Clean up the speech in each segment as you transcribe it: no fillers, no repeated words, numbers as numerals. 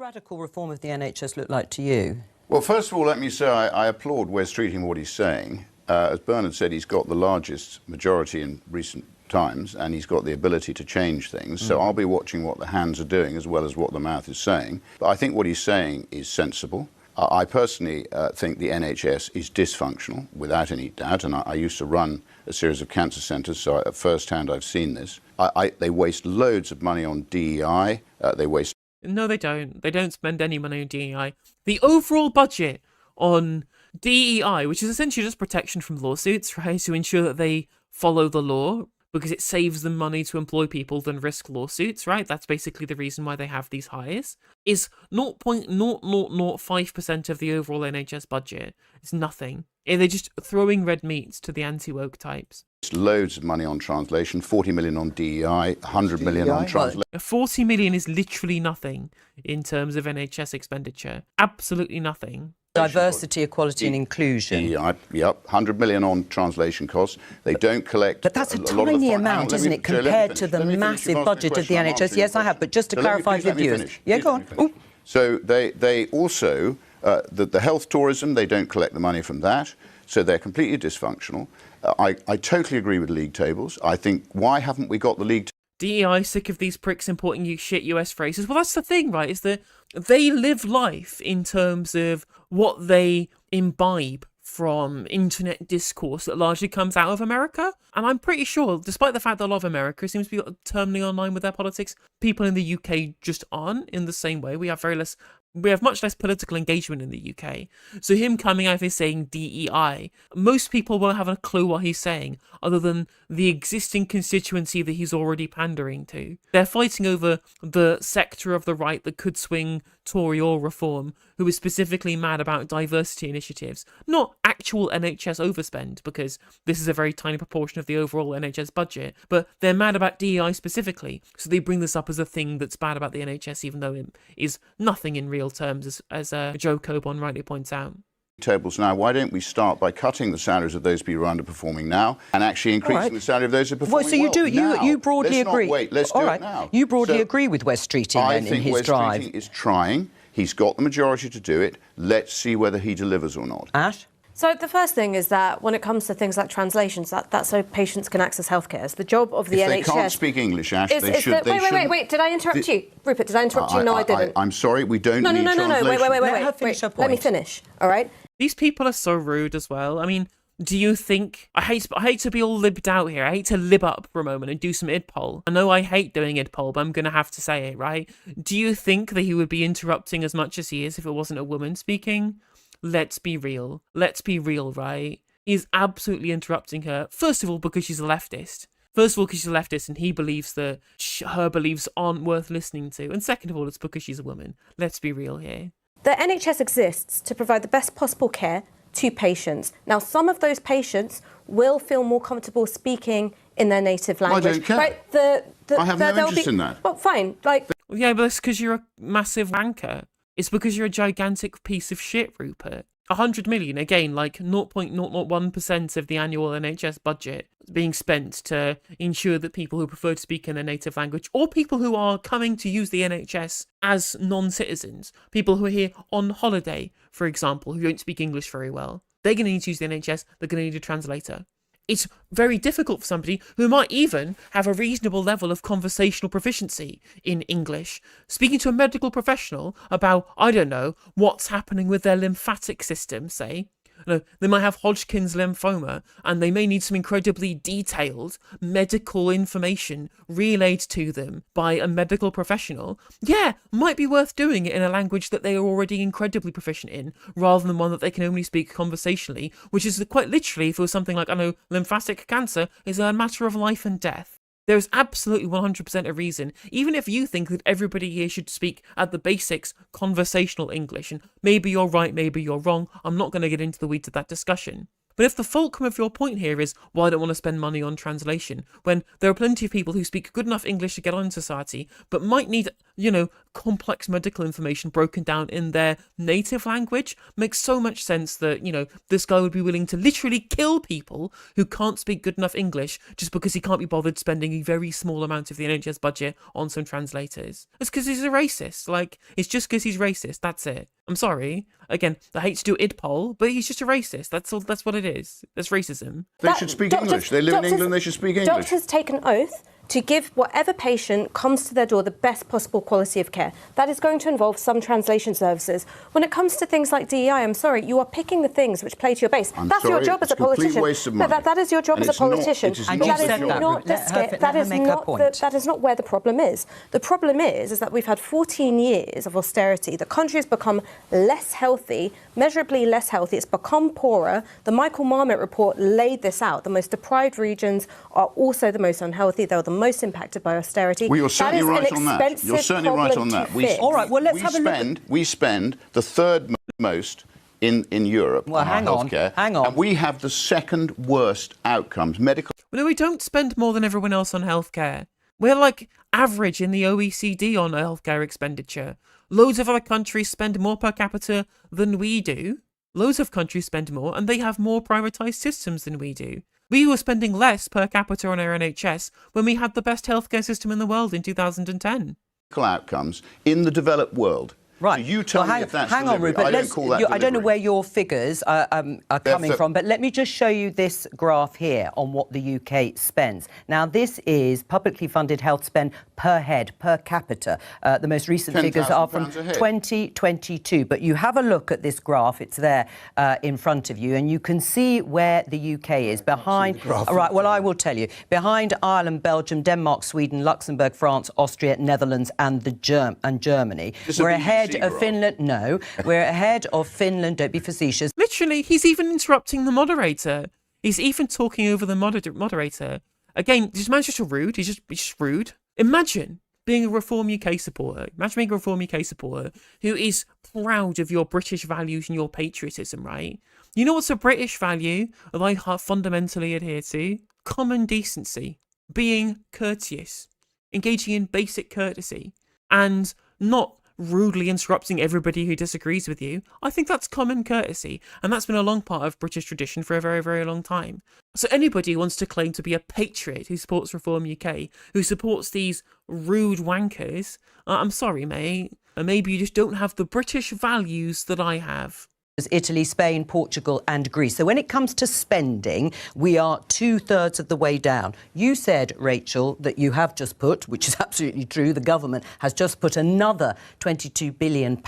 radical reform of the NHS look like to you? Well, first of all, let me say I applaud Wes Streeting what he's saying. As Bernard said, he's got the largest majority in recent times, and he's got the ability to change things. So I'll be watching what the hands are doing as well as what the mouth is saying. But I think what he's saying is sensible. I personally think the NHS is dysfunctional, without any doubt, and I used to run a series of cancer centres, so at first hand I've seen this. They waste loads of money on DEI, they waste... No, they don't. They don't spend any money on DEI. The overall budget on DEI, which is essentially just protection from lawsuits, right, to ensure that they follow the law, because it saves them money to employ people than risk lawsuits, right? That's basically the reason why they have these hires, is 0.0005% of the overall NHS budget. It's nothing. They're just throwing red meat to the anti-woke types. Loads of money on translation, 40 million on DEI, 100 million on translation. 40 million is literally nothing in terms of NHS expenditure. Absolutely nothing. Diversity, equality and inclusion. DEI, yep, 100 million on translation costs. They don't collect... But that's a tiny amount, isn't it, compared to the massive budget of the NHS? Yes, I have, but just to clarify for viewers. Yeah, go on. So they also, the health tourism, they don't collect the money from that, so they're completely dysfunctional. I totally agree with league tables. I think, why haven't we got the league DEI, sick of these pricks importing shit US phrases. Well, that's the thing, right, is that they live life in terms of what they imbibe from internet discourse that largely comes out of America. And I'm pretty sure, despite the fact that a lot of America seems to be terminally online with their politics, people in the UK just aren't in the same way. We have much less political engagement in the UK. So him coming out here saying DEI, most people won't have a clue what he's saying, other than the existing constituency that he's already pandering to. They're fighting over the sector of the right that could swing Tory or Reform, who is specifically mad about diversity initiatives, not actual NHS overspend, because this is a very tiny proportion of the overall NHS budget, but they're mad about DEI specifically, so they bring this up as a thing that's bad about the NHS, even though it is nothing in real terms, as Joe Coburn rightly points out. Tables now, why don't we start by cutting the salaries of those people who are underperforming now and actually increasing the salary of those who are performing well? So you broadly agree. Let's do it now. You broadly agree with Wes Streeting then in his drive. I think Wes Streeting is trying. He's got the majority to do it. Let's see whether he delivers or not. Ash? So the first thing is that when it comes to things like translations, that's so patients can access healthcare. It's the job of the NHS. If they can't speak English, Ash, they should. Wait. Did I interrupt you? Rupert, did I interrupt you? No, I didn't. I'm sorry, we don't need translation. No. Wait. Let me finish, all right? These people are so rude as well. I mean, do you think... I hate to be all libbed out here. I hate to lib up for a moment and do some idpol. I know I hate doing idpol, but I'm going to have to say it, right? Do you think that he would be interrupting as much as he is if it wasn't a woman speaking? Let's be real. Let's be real, right? He's absolutely interrupting her. First of all, because she's a leftist. And he believes that her beliefs aren't worth listening to. And second of all, it's because she's a woman. Let's be real here. The NHS exists to provide the best possible care to patients. Now, some of those patients will feel more comfortable speaking in their native language. I don't care. Right? I have no interest in that. Well, fine. Yeah, but that's because you're a massive wanker. It's because you're a gigantic piece of shit, Rupert. 100 million, again, like 0.001% of the annual NHS budget being spent to ensure that people who prefer to speak in their native language, or people who are coming to use the NHS as non-citizens, people who are here on holiday, for example, who don't speak English very well, they're going to need to use the NHS, they're going to need a translator. It's very difficult for somebody who might even have a reasonable level of conversational proficiency in English, speaking to a medical professional about, I don't know, what's happening with their lymphatic system, say. No, they might have Hodgkin's lymphoma, and they may need some incredibly detailed medical information relayed to them by a medical professional. Yeah, might be worth doing it in a language that they are already incredibly proficient in, rather than one that they can only speak conversationally, which is quite literally, if it was something like, I know, lymphatic cancer is a matter of life and death. There is absolutely 100% a reason, even if you think that everybody here should speak at the basics conversational English, and maybe you're right, maybe you're wrong, I'm not going to get into the weeds of that discussion. But if the fulcrum of your point here is, well, I don't want to spend money on translation, when there are plenty of people who speak good enough English to get on in society, but might need you know, complex medical information broken down in their native language. Makes so much sense that, you know, this guy would be willing to literally kill people who can't speak good enough English just because he can't be bothered spending a very small amount of the NHS budget on some translators. It's because he's a racist. Like, it's just because he's racist. That's it. I'm sorry. Again, I hate to do id poll, but he's just a racist. That's all. That's what it is. That's racism. They should speak English. They live in England. They should speak English. Doctors take an oath to give whatever patient comes to their door the best possible quality of care. That is going to involve some translation services. When it comes to things like DEI, I'm sorry, you are picking the things which play to your base. That's your job as a politician. That is your job as a politician. That is not where the problem is. The problem is that we've had 14 years of austerity. The country has become less healthy, measurably less healthy. It's become poorer. The Michael Marmot report laid this out. The most deprived regions are also the most unhealthy. They're the most impacted by austerity. Well, you're certainly right on that. You're certainly right on that. All right, well, let's have a look. We spend the third most in Europe on healthcare. Hang on. And we have the second worst outcomes. Medical. Well, no, we don't spend more than everyone else on healthcare. We're like average in the OECD on healthcare expenditure. Loads of other countries spend more per capita than we do. Loads of countries spend more, and they have more privatised systems than we do. We were spending less per capita on our NHS when we had the best healthcare system in the world in 2010. Outcomes in the developed world. Right. So you tell me if that's hang on, delivery. Rupert. I don't call that I don't know where your figures are coming from, but let me just show you this graph here on what the UK spends. Now, this is publicly funded health spend per head, per capita. The most recent figures are from 2022. But you have a look at this graph. It's there in front of you, and you can see where the UK is behind. All right, well, I will tell you. Behind Ireland, Belgium, Denmark, Sweden, Luxembourg, France, Austria, Netherlands, and Germany. We're ahead of Finland. No, we're ahead of Finland. Don't be facetious. Literally, he's even interrupting the moderator. He's even talking over the moderator. Again, this man's just rude. He's just rude. Imagine being a Reform UK supporter. Imagine being a Reform UK supporter who is proud of your British values and your patriotism, right? You know what's a British value that I fundamentally adhere to? Common decency. Being courteous. Engaging in basic courtesy. And not rudely interrupting everybody who disagrees with you. I think that's common courtesy, and that's been a long part of British tradition for a very, very long time. So anybody who wants to claim to be a patriot who supports Reform UK, who supports these rude wankers, I'm sorry, mate. Maybe you just don't have the British values that I have. Italy, Spain, Portugal and Greece. So when it comes to spending, we are 2/3 of the way down. You said, Rachel, that you have just put, which is absolutely true, the government has just put another £22 billion.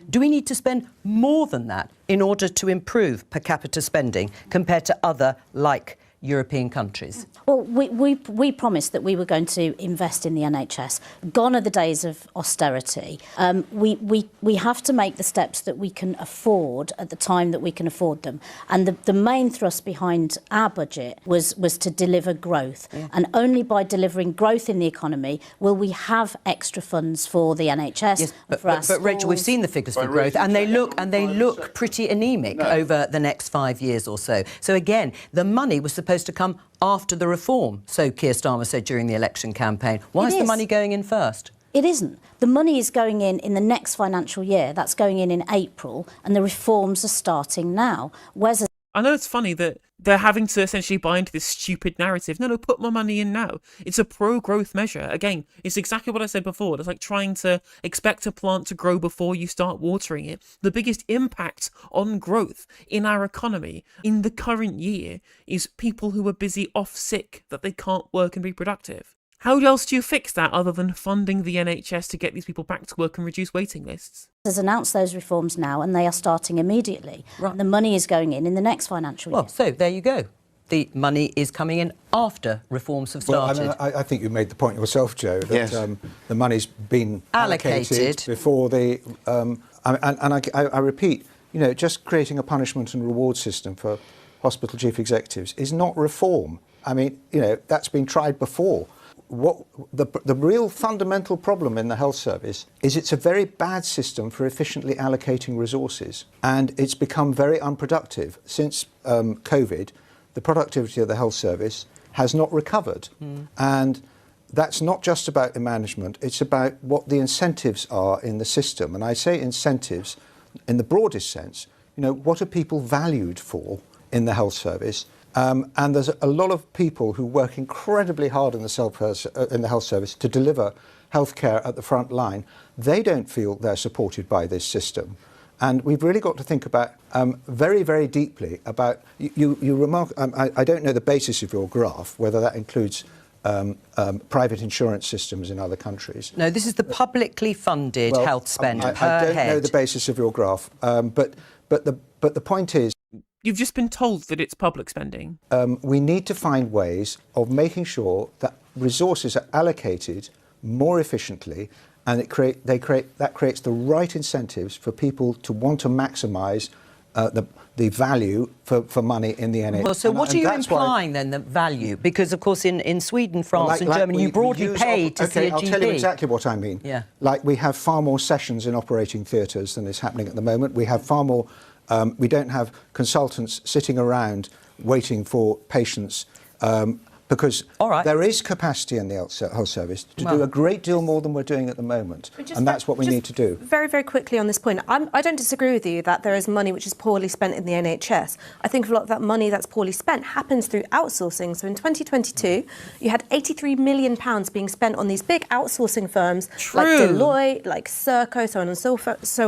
Do we need to spend more than that in order to improve per capita spending compared to other like European countries? Well, we promised that we were going to invest in the NHS. Gone are the days of austerity. We have to make the steps that we can afford at the time that we can afford them. And the main thrust behind our budget was to deliver growth. Yeah. And only by delivering growth in the economy will we have extra funds for the NHS. Yes, and for our but Rachel, we've seen the figures for growth, and they look pretty anemic over the next 5 years or so. So again, the money was supposed to come after the reform, so Keir Starmer said during the election campaign. Why is the money going in first? It isn't. The money is going in the next financial year. That's going in April, and the reforms are starting now. I know it's funny that they're having to essentially buy into this stupid narrative. No, put more money in now. It's a pro-growth measure. Again, it's exactly what I said before. It's like trying to expect a plant to grow before you start watering it. The biggest impact on growth in our economy in the current year is people who are busy off sick, that they can't work and be productive. How else do you fix that other than funding the NHS to get these people back to work and reduce waiting lists? Has announced those reforms now, and they are starting immediately. Right. And the money is going in the next financial year. Well, so there you go. The money is coming in after reforms have started. Well, I think you made the point yourself, Joe, that the money's been allocated before the... I repeat, you know, just creating a punishment and reward system for hospital chief executives is not reform. I mean, you know, that's been tried before. What the real fundamental problem in the health service is it's a very bad system for efficiently allocating resources, and it's become very unproductive. Since COVID, the productivity of the health service has not recovered. And that's not just about the management, it's about what the incentives are in the system. And I say incentives in the broadest sense. You know, what are people valued for in the health service? And there's a lot of people who work incredibly hard in the health service to deliver healthcare at the front line. They don't feel they're supported by this system. And we've really got to think about very, very deeply about, you remark, I don't know the basis of your graph, whether that includes private insurance systems in other countries. No, this is the publicly funded health spend per I don't head. know the basis of your graph, but the point is, You've just been told that it's public spending. we need to find ways of making sure that resources are allocated more efficiently, and that creates the right incentives for people to want to maximise the value for money in the NHS. Well, so what are you implying then, the value? Because, of course, in Sweden, France and Germany, you broadly pay to see a GP. I'll tell you exactly what I mean. Yeah. Like, we have far more sessions in operating theatres than is happening at the moment. We have far more... we don't have consultants sitting around waiting for patients because there is capacity in the health service to do a great deal more than we're doing at the moment, and that's what we need to do. Very, very quickly on this point, I don't disagree with you that there is money which is poorly spent in the NHS. I think a lot of that money that's poorly spent happens through outsourcing. So in 2022, you had £83 million being spent on these big outsourcing firms like Deloitte, like Sarkar, so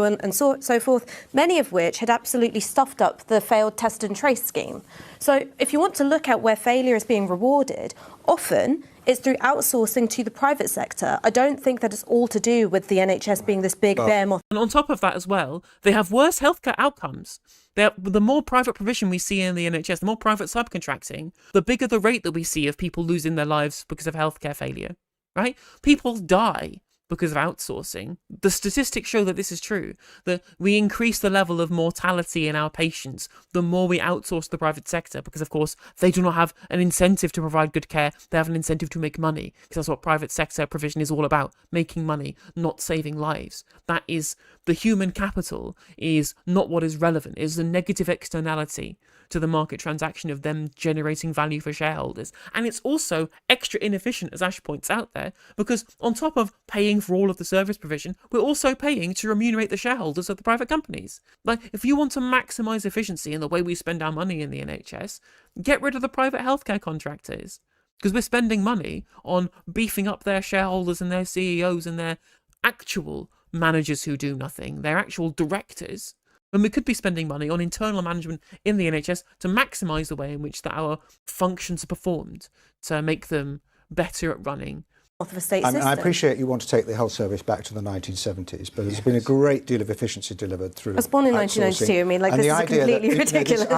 on and so forth, many of which had absolutely stuffed up the failed test and trace scheme. So if you want to look at where failure is being rewarded, often it's through outsourcing to the private sector. I don't think that it's all to do with the NHS being this big behemoth. And on top of that as well, they have worse healthcare outcomes. The more private provision we see in the NHS, the more private subcontracting, the bigger the rate that we see of people losing their lives because of healthcare failure, right? People die because of outsourcing. The statistics show that this is true, that we increase the level of mortality in our patients the more we outsource the private sector, because of course they do not have an incentive to provide good care, they have an incentive to make money, because that's what private sector provision is all about, making money, not saving lives. That is, the human capital is not what is relevant, it is a negative externality to the market transaction of them generating value for shareholders. And it's also extra inefficient, as Ash points out there, because on top of paying for all of the service provision, we're also paying to remunerate the shareholders of the private companies. Like, if you want to maximise efficiency in the way we spend our money in the NHS, get rid of the private healthcare contractors, because we're spending money on beefing up their shareholders and their CEOs and their actual managers who do nothing, their actual directors, when we could be spending money on internal management in the NHS to maximise the way in which our functions are performed, to make them better at running. I appreciate you want to take the health service back to the 1970s, but there's been a great deal of efficiency delivered through. I was born in 1992. I mean, like, this is completely ridiculous. This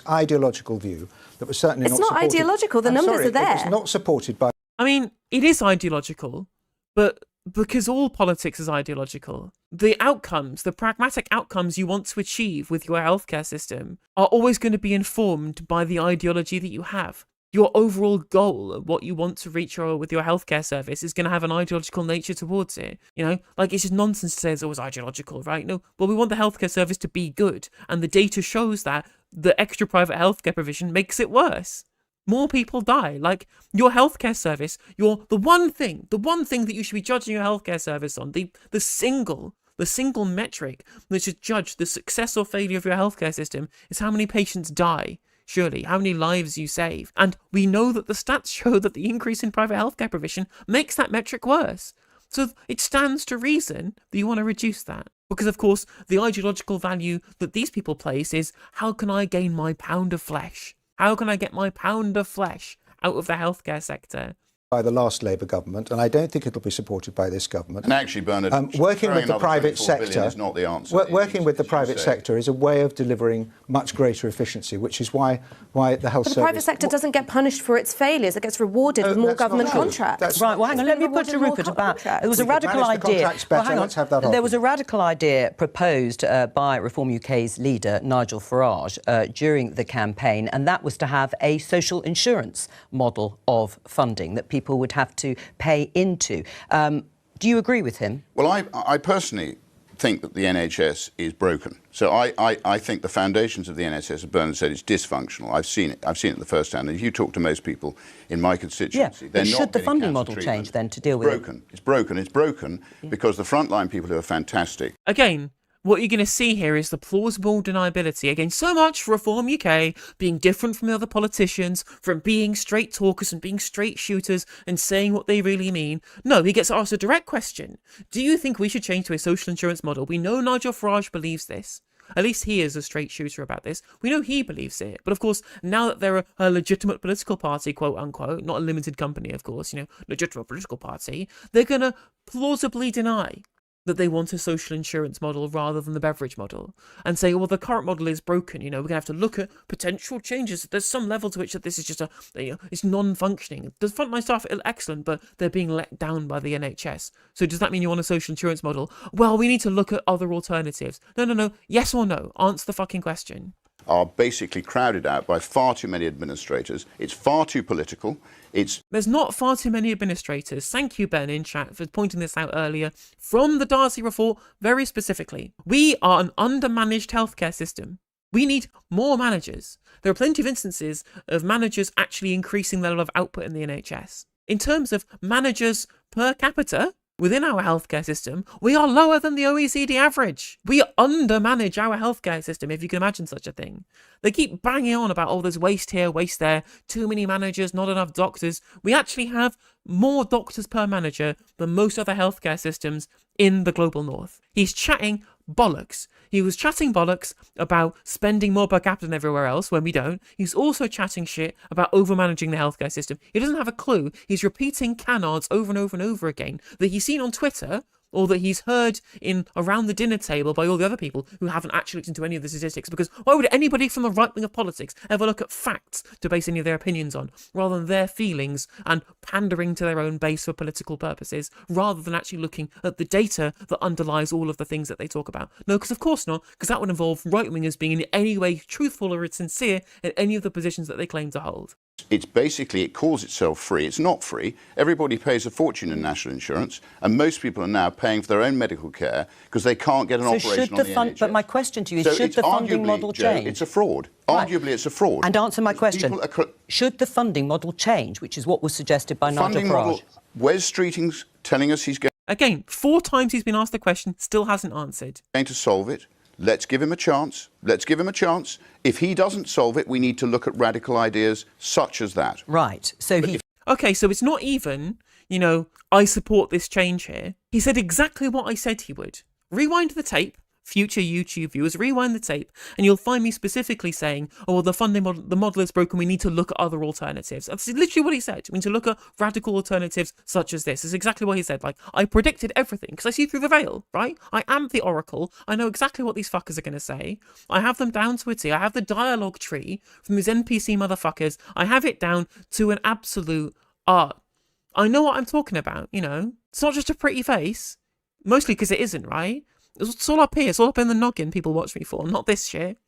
ideological view that was certainly not supported. It's not ideological. The numbers are there. It was not supported by. I mean, it is ideological, but because all politics is ideological, the outcomes, the pragmatic outcomes you want to achieve with your healthcare system are always going to be informed by the ideology that you have. Your overall goal of what you want to reach with your healthcare service is going to have an ideological nature towards it. You know, like, it's just nonsense to say it's always ideological, right? No, well, we want the healthcare service to be good, and the data shows that the extra private healthcare provision makes it worse. More people die. Like, your healthcare service, the one thing that you should be judging your healthcare service on, the single metric that should judge the success or failure of your healthcare system is how many patients die. Surely, how many lives you save. And we know that the stats show that the increase in private healthcare provision makes that metric worse. So it stands to reason that you want to reduce that. Because, of course, the ideological value that these people place is, how can I gain my pound of flesh? How can I get my pound of flesh out of the healthcare sector? By the last Labour government, and I don't think it'll be supported by this government. And actually, Bernard, working with the private sector is not the answer. Working with the private sector is a way of delivering much greater efficiency, which is why the health service. The private sector doesn't get punished for its failures; it gets rewarded with more government contracts. That's right. Well, hang on. Let me put to Rupert about. There was a radical idea. Well, hang on. Let's have that there was a radical idea proposed by Reform UK's leader Nigel Farage during the campaign, and that was to have a social insurance model of funding that people would have to pay into. Do you agree with him? Well, I personally think that the NHS is broken. So I think the foundations of the NHS, as Bernard said, is dysfunctional. I've seen it at the first hand. And if you talk to most people in my constituency, they're not should the getting funding cancer model treatment. change then to deal with it? It's broken because the frontline people who are fantastic. Again, what you're going to see here is the plausible deniability. Again, so much for Reform UK being different from the other politicians, from being straight talkers and being straight shooters and saying what they really mean. No, he gets asked a direct question. Do you think we should change to a social insurance model? We know Nigel Farage believes this. At least he is a straight shooter about this. We know he believes it. But of course, now that they're a legitimate political party, quote unquote, not a limited company, of course, legitimate political party, they're going to plausibly deny that they want a social insurance model rather than the beverage model, and say, well, the current model is broken, we're going to have to look at potential changes. There's some level to which that this is just it's non-functioning. The frontline staff are excellent, but they're being let down by the NHS. So does that mean you want a social insurance model? Well, we need to look at other alternatives. No. Yes or no? Answer the fucking question. Are basically crowded out by far too many administrators. It's far too political. There's not far too many administrators. Thank you, Ben, in chat, for pointing this out earlier. From the Darcy report, very specifically, we are an undermanaged healthcare system. We need more managers. There are plenty of instances of managers actually increasing the level of output in the NHS. In terms of managers per capita, within our healthcare system, we are lower than the OECD average. We undermanage our healthcare system, if you can imagine such a thing. They keep banging on about, oh, there's waste here, waste there, too many managers, not enough doctors. We actually have more doctors per manager than most other healthcare systems in the global north. He's chatting bollocks. He was chatting bollocks about spending more per capita than everywhere else when we don't. He's also chatting shit about overmanaging the healthcare system. He doesn't have a clue. He's repeating canards over and over and over again that he's seen on Twitter, or that he's heard in around the dinner table by all the other people who haven't actually looked into any of the statistics. Because why would anybody from the right wing of politics ever look at facts to base any of their opinions on, rather than their feelings and pandering to their own base for political purposes, rather than actually looking at the data that underlies all of the things that they talk about? No, because of course not, because that would involve right wingers being in any way truthful or sincere in any of the positions that they claim to hold. It's basically, it calls itself free. It's not free. Everybody pays a fortune in national insurance, and most people are now paying for their own medical care because they can't get an operation on the NHS. But my question to you is, should the funding model change? It's a fraud. Right. Arguably, it's a fraud. And answer my question. Should the funding model change, which is what was suggested by Nigel Farage? Wes Streeting's telling us he's going Again, 4 times he's been asked the question, still hasn't answered. to solve it. Let's give him a chance. Let's give him a chance. If he doesn't solve it, we need to look at radical ideas such as that. Right. So Okay, so it's not even, I support this change here. He said exactly what I said he would. Rewind the tape. Future YouTube viewers, rewind the tape, and you'll find me specifically saying, oh, well, the model is broken, we need to look at other alternatives. That's literally what he said. We need to look at radical alternatives such as this. It's exactly what he said. Like, I predicted everything, because I see through the veil, right? I am the oracle. I know exactly what these fuckers are going to say. I have them down to a T. I have the dialogue tree from these NPC motherfuckers. I have it down to an absolute art. I know what I'm talking about, It's not just a pretty face. Mostly because it isn't, right? It's all up here. It's all up in the noggin people watch me for, not this shit.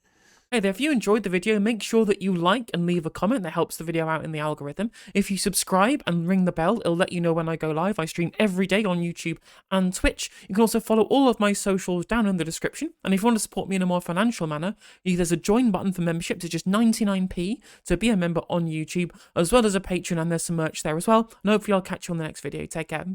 Hey there, if you enjoyed the video, make sure that you like and leave a comment. That helps the video out in the algorithm. If you subscribe and ring the bell, it'll let you know when I go live. I stream every day on YouTube and Twitch. You can also follow all of my socials down in the description. And if you want to support me in a more financial manner, there's a join button for membership to just 99p to be a member on YouTube, as well as a Patreon, and there's some merch there as well. And hopefully I'll catch you on the next video. Take care.